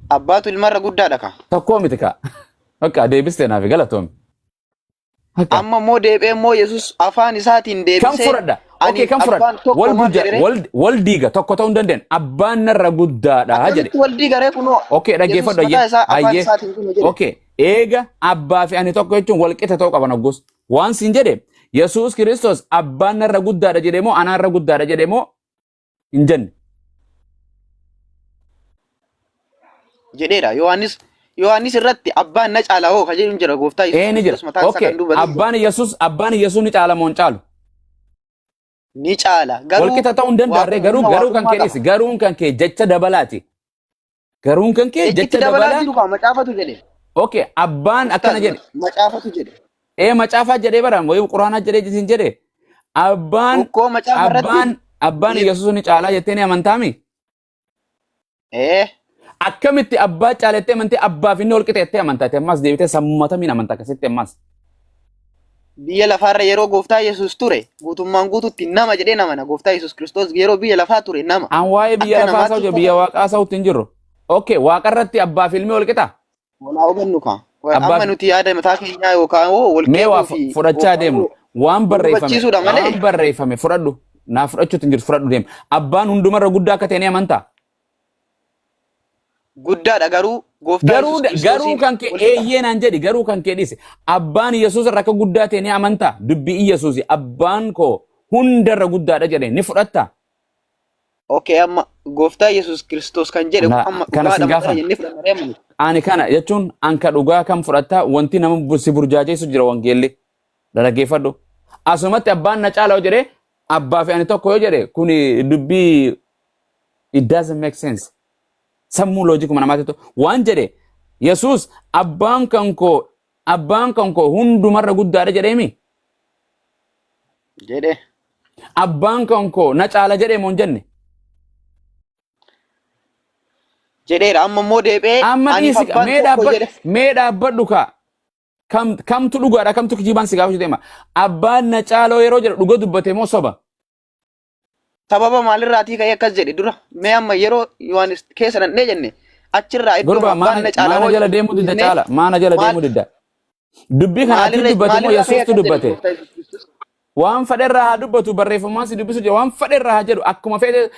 Abbaatu ilmarra guddaadha ka. Tokkoo miti ka. Akka deebistee naaf galatoom. Amma moo deebee moo Yesuus afaan isaatiin deebisee. Kan fudhadha. Okay, kan fudhadha. Wal diiga tokko ta'uu hin dandeenye. Abbaan narra guddaadha jedhe. Wal diigaree kunoo. Okay, dhaggeeffadhu ayyee. Okay, eega abbaa fi ani tokko jechuun wal qixa ta'uu qaban oggus. Waan siin jedhe Yesuus Kiristoos abbaan narra guddaadha jedhee moo anaarra guddaadha jedhee moo hin jenne. Jedheera Yohaannis irratti abbaan na caala hoo kajeelun jira gooftaa Yesuus. Okay, abbaan Yesuus ni caala moo hin caalu? Ni caala. Wal qixa ta'uu hin danda'arree garuu kan kee dhisi garuun kan kee jecha dabalaati. Garuun kan kee jecha dabalaati. Macaafatu jedhe. Okay, abbaan akkana jedhe. Macaafatu jedhe. Macaafaa jedhee bara wayii quraanaa jedhee jisin jedhe. Abbaan Yesuus ni caalaa jettee ni amantaami? Akkamitti abbaa caalettee amantee abbaaf inni ol qixeettee amantaate ammas deebitee sammumatamiin amantaa akkasitti ammas. Biyya lafaarra yeroo gooftaa Yesuus ture guutummaan guututti nama jedhee namana gooftaa Yesuus Kiristoos yeroo biyya lafaa ture nama. An waa'ee biyya lafaa isaa biyya waaqaa isaa hin jirru. Okay, waaqarratti abbaaf ilmi ol qixa. Walaa hubannu kaa. Amma nuti yaada mataa keenyaa yookaan wal qeequu fudhachaa deemnu. Waan barreeffame fudhadhu. Naa fudhachuutu hin jiru fudhadhu deemu. Abbaan hundumarra guddaa akka ta'e ni amantaa. Guddaadha garuu gooftaa garuu kan kee eeyyeenaan jedhi garuu kan kee dhise abbaan Yesuus irra akka guddaa ta'e ni amantaa dubbii Yesuus abbaan koo hundarra guddaadha jedhe ni fudhatta. Okay, amma gooftaa Yesuus Kiristoos kan jedhe amma dhugaadha jennee fudhanneerra. Ani kana jechuun anka dhugaa kan fudhatta wanti nama si burjaajeessu jira wangeelli dhaggeeffadhu. Asumatti abbaan na caala yoo jedhe abbaa fi ani tokko yoo jedhe kun dubbii it doesn't make sense. Sammuu loojikuma namaatti waan jedhe Yesuus abbaan kan koo hundumarra guddaadha jedheemi. Jedhe. Abbaan kan koo na caala jedhee moo hin jenne. Jedheera amma immoo deebee mee dhaabbadhu kaa kamtu dhugaadha kamtu kijibaan si gaafachuu deema. Abbaan na caaloo yeroo jedhu dhuga dubbate moo soba. Sababa maalirraatii ka'ee akkas jedhe dura mee amma yeroo Yohaannis keessa dhandhee jenne achirraa iddoo abbaan na caalaa maana jala deemuu didda caala maana jala deemuu didda. Dubbii kanaatti dubbate moo Yesuustu dubbate. Waan fedherraa haa dubbatu barreeffamaan si dubbisu jira waan fedherraa haa jedhu akkuma feete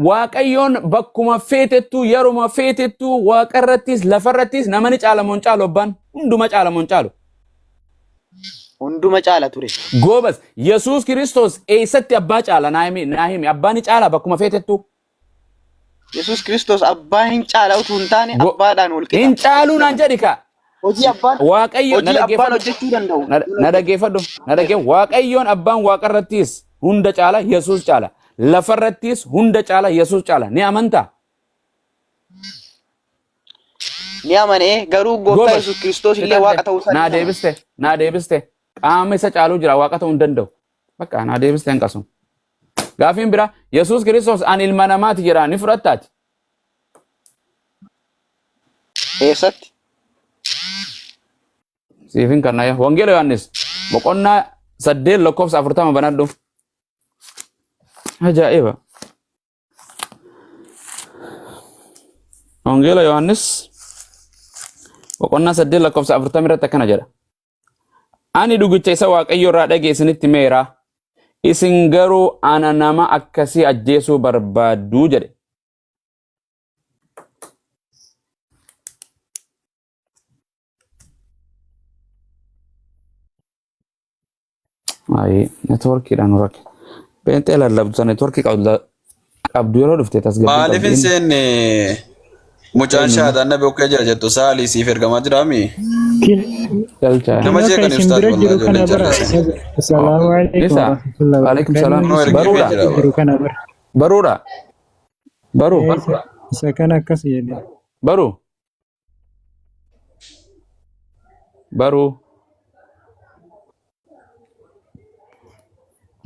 Waaqayyoon bakkuma feetettu yeruma feetettu waaqarrattis lafarrattis nama ni caalamoo hin caalu abbaan hunduma caalamoo hin caalu. Hunduma caala ture. Goobas Yesuus Kiristoos eessatti abbaa caala naa himi abbaan ni caala bakkuma feetettu. Yesuus Kiristoos abbaa hin caala utuu hin taane abbaadhaan ol qixa. Hin caaluu naan jedhi kaa. Hojii abbaan Waaqayyo na hojjechuu danda'u. Na dhaggeeffadhu Waaqayyoon abbaan waaqarrattis hunda caala Yesuus caala. Lafarrattis hunda caala Yesuus caala ni amantaa. Ni amane garuu gooftaa Yesuus Kiristoos illee waaqa ta'uu isaa. Naa deebiste qaama isa caaluu jira waaqa ta'uu hin danda'u. Bakka naa deebiste hin qasu. Gaaffiin bira Yesuus Kiristoos an ilma namaati jedha ni fudhattaati. Eessatti? Siifin kan naya wangeela Yohaannis boqonnaa 8:40 banadhu. Ajaa'iba. Wangeela Yohaannis boqonnaa 8:40 irratti akkana jedha. Ani dhugicha isa Waaqayyo irraa dhageessinitti meera. Isin garuu ana nama akkasii ajjeesuu barbaaddu jedhe. Ay, networkiidhaan rakke. Beentee lallabdu networkii qabdu yeroo dhufte tasgabbii. Maaliif hin seenne mucaan shaadaan nabe okkee jira jettu saalii siif ergamaa jiraami? Galchaa. Nama jee kan ibsaatu walaa ijoollee jalleessa. Assalaamu alaikum. Waalaikum salaam. Baruudha. Baruu. Isa kan akkas jedhe. Baruu. Baruu.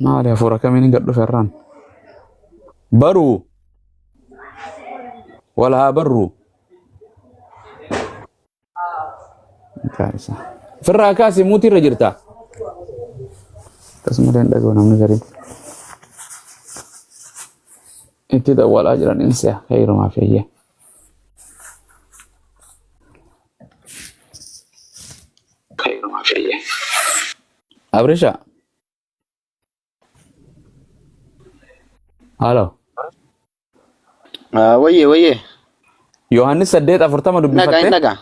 Maali hafuura kamiin gad dhufe irraan? Baruu. Wal haa barruu. Firraa kaasii muutii irra jirta. Akkasumallee hin dhaga'u namni gariin. Itti dawwalaa jiran insa heerumaa feeyyee. Abrisha. Halo. Wayye. Yohaannis 8:40 dubbifatte. Nagaa.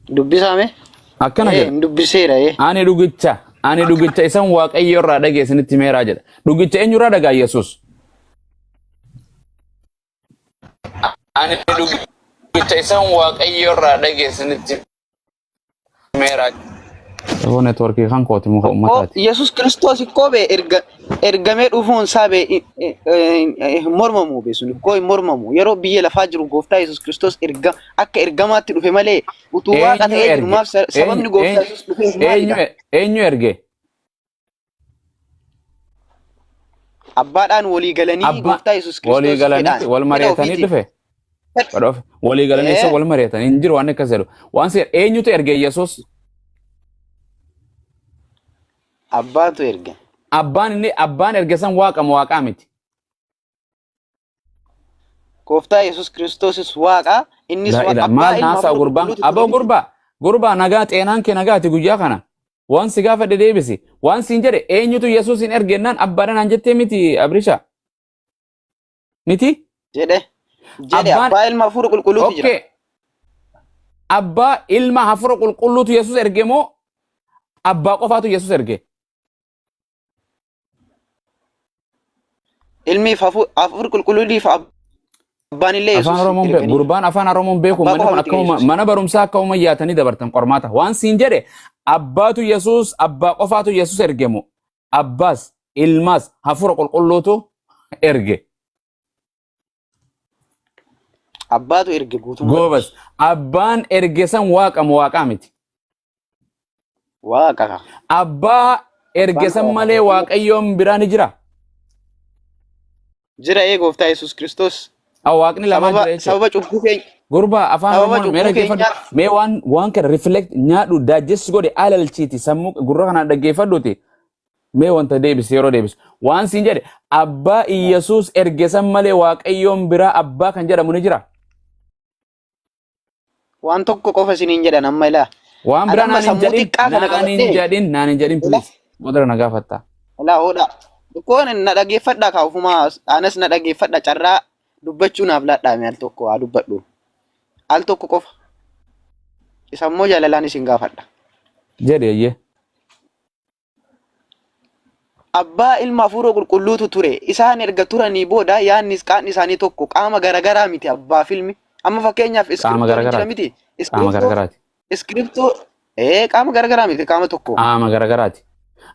Dubbisaame? Akkana jedha. Dubbiseera. Ani dhugicha isan Waaqayyo irraa dhageessanitti meeraa jedha. Dhugicha eenyurraa dhagaa Yesuus? Ani dhugicha isan Waaqayyo irraa dhageessanitti meeraa jedha. Saboo networkii kan kooti muka ummataati. Yesus Kiristoos koobee ergamee dhufuun saabee mormamu beesun koo mormamu yeroo biyya lafaa jiru gooftaa Yesus Kiristoos akka ergamaatti dhufe malee utuu waaqa ta'ee jiru maaf sababni gooftaa Yesus dhufe eenyu erge? Abbaadhaan walii galanii gooftaa Yesus Kiristoos walii galanii wal mari'atanii dhufe. Walii galanii isa wal mari'atanii hin jiru waan akkas jedhu. Waan seer eenyutu erge Yesuus? Abbaatu erge. Abbaan erge san waaqaa miti. Gooftaa Yesus Kiristoosis waaqa innis waaqa. Maal naasaa gurbaan? Aboo gurbaa nagaa xeenaan kee nagaati guyyaa kana. Waan si gaafa deebisi. Waan siin jedhe eenyutu Yesuus hin ergennaan abbaadhaan aan jettee miti Abrisha? Miti? Jedhe abbaa ilma hafuura qulqulluutu jira. Abbaa ilma hafuura qulqulluutu Yesuus erge moo abbaa qofaatu Yesuus erge? Ilmi hafuura qulqulluutiif abbaan illee Yesuus erge. Gurbaan afaan Oromoon beeku mana barumsaa akka uumaa yaatanii dabartan qormaata. Waan siin jedhe abbaatu Yesuus abbaa qofaatu Yesuus erge moo abbaas ilmaas hafuura qulqulluutu erge? Abbaatu erge guutummaa. Goobas abbaan erge san waaqaa miti. Waaqa. Abbaa erge san malee Waaqayyoon biraa ni jira. Jira gooftaa Yesus Kiristoos. Waaqni lamaan jira jechuudha. Sababa cubbuu keenya. Gurbaa afaan Oromoon meera geeffadhu. Mee waan kana reflect nyaadhu digest godhe alalchiiti sammuu gurra kana dhaggeeffadhuuti. Mee wanta deebise yeroo deebisu. Waan siin jedhe abbaa Yesuus erge san malee Waaqayyoon biraa abbaa kan jedhamu ni jira. Waan tokko qofa isiniin jedhan amma ilaa. Waan biraa naan hin jedhin please. Godara na gaafatta. Ilaa oodha. Koon na dhaggeeffadhaa kaa'ufumaa anas na dhaggeeffadha carraa dubbachuu naaf laadhaame al tokko haa dubbadhu. Al tokko qofa. Isa immoo jaalalaan isin gaafadha. Jedheeyye. Abbaa ilma hafuura qulqulluutu ture. Isaan erga turanii booda yaannis qaamni isaanii tokko qaama garagaraa miti abbaa filmi. Amma fakkeenyaaf iskiriptoo jira miti. Qaama garagaraati. Iskiriptoo qaama garagaraa miti qaama tokko. Qaama garagaraati.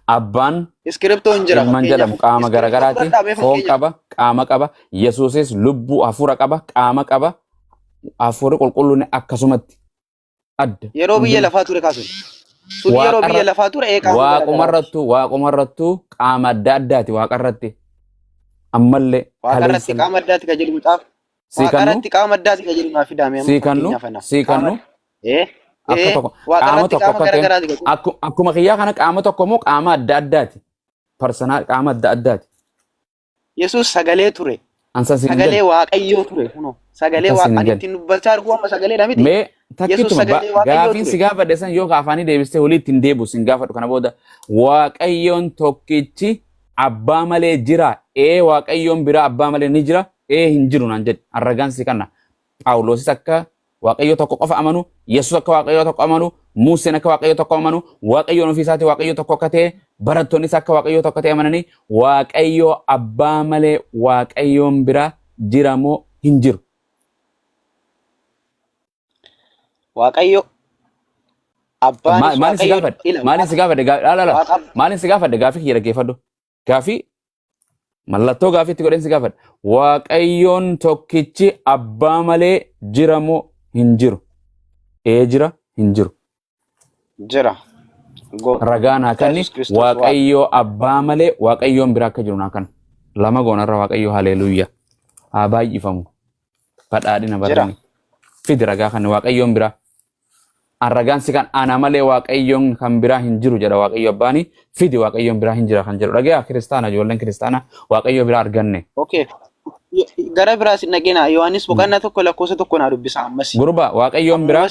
Abbaan iskiriptoon jira. Ilmaan jedhamu qaama garagaraati. Foon qaba, qaama qaba. Yesuusis lubbuu hafuura qaba, qaama qaba. Hafuurri qulqulluun akkasumatti adda. Yeroo biyya lafaa ture kaasuun. Sun yeroo biyya lafaa ture waaqumarrattu qaama adda addaati waaqarratti. Ammallee waaqarratti qaama addaati kan jedhu mucaaf. Waaqarratti qaama addaati kan jedhu naaf fidaame. Siikannu. Qaama tokko akkuma kiyyaa kana qaama tokko moo qaama adda addaati. Personaal qaama adda addaati. Yesuus sagalee ture. Sagalee Waaqayyoo ture. Sagalee Waaqayyoo ittiin dubbachaa argu amma sagaleedha miti. Mee takkittuma gaafiin si gaafadhe san yoo kaafaanii deebistee walii ittiin deebi'u sin gaafadhu kana booda Waaqayyoon tokkichi abbaa malee jira. Waaqayyoon biraa abbaa malee ni jira. Hin jiru naan jedhe. Arragaan si kana. Phaawulosis akka Waaqayyo tokko qofa amanu, Yesuus akka Waaqayyo tokko amanu, Museen akka Waaqayyo tokko amanu, Waaqayyoon ofii isaatii Waaqayyo tokko akka ta'e, barattoonnis akka Waaqayyo tokko ta'e amananii Waaqayyo abbaa malee Waaqayyoon biraa jira moo hin jiru? Waaqayyo abbaan Maalin si gaafadhe gaafii kiyya dhaggeeffadhu. Gaafii mallattoo gaafii itti godheen si gaafadhe. Waaqayyoon tokkichi abbaa malee jira moo hin jiru? Jira hin jiru. Jira. Ragaa naa kanni Waaqayyo abbaa malee Waaqayyoon biraa akka jiru naa kan. Lama goonarra Waaqayyo haleeluyyaa. Haa baay'ifamu. Badhaadhina barani. Fidi ragaa kan Waaqayyoon biraa. Arragaan si kan ana malee Waaqayyoon kan biraa hin jiru jedha Waaqayyo abbaani. Fidi Waaqayyoon biraa hin jira kan jedhu. Dhagaa kiristaana ijoolleen kiristaana Waaqayyo biraa arganne. Okay. Gara biraas hin dhageenaa Yohaannis boqonnaa tokko lakkoofsa tokko naa dubbisa ammas. Gurba Waaqayyoon biraa